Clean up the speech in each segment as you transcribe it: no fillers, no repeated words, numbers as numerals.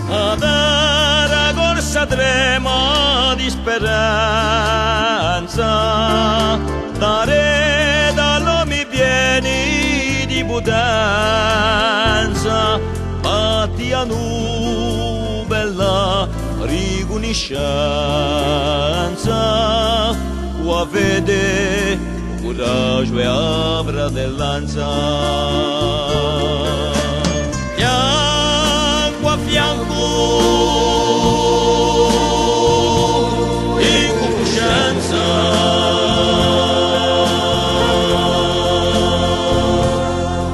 Adara corsa trema di speranza, dare dallo mi vieni di potenza, batti a bella riconoscenza, qua vede coraggio e a fratellanza. Fianco a fianco, in conoscenza,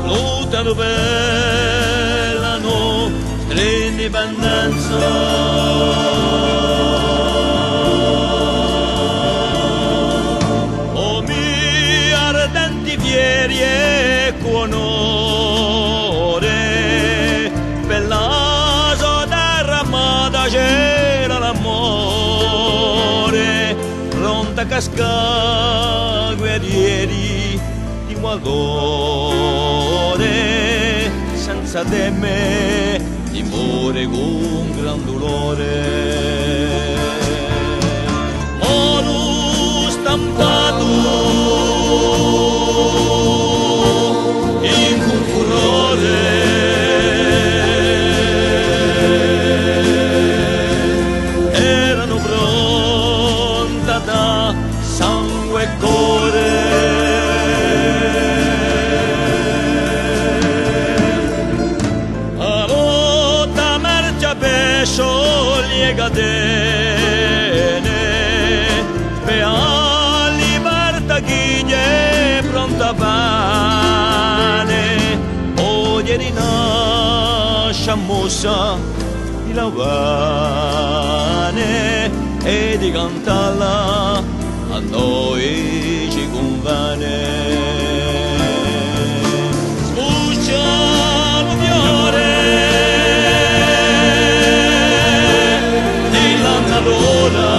lottano per la nostra indipendenza. E con onore per la sua terra amata c'era l'amore, pronta a cascare guerrieri di valore, senza teme di muore con gran dolore. Oro stampato in un furore, erano pronta da sangue e cuore. A lotta merce pesce le catene, per la libertà chi è pronta pane, oggi rinasce mossa di lavane e di cantarla a noi ci conviene. Sbuccia lo fiore di l'annalora,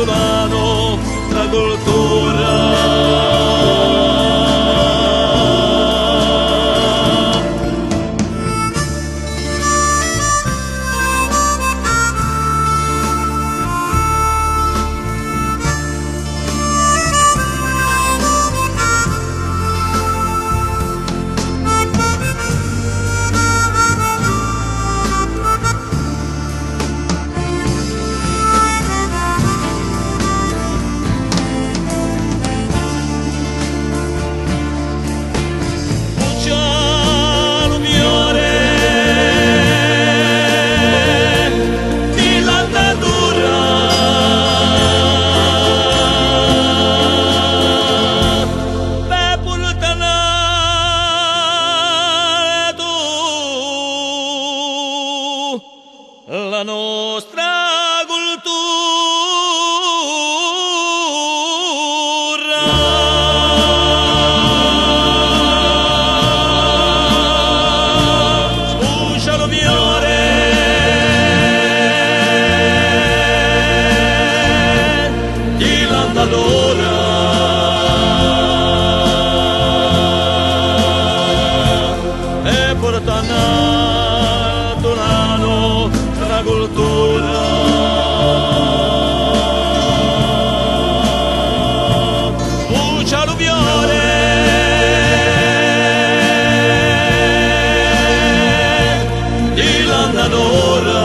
la nostra cultura. La nostra cultura. Sbuccia lo fiore di l'annalora, e porta nato la nostra cultura. Sbuccia alluvione di l'annalora,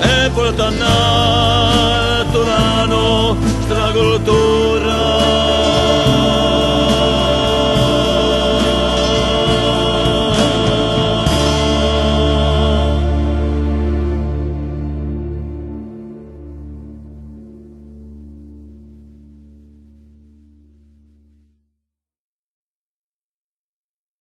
e porta nato la nostra cultura.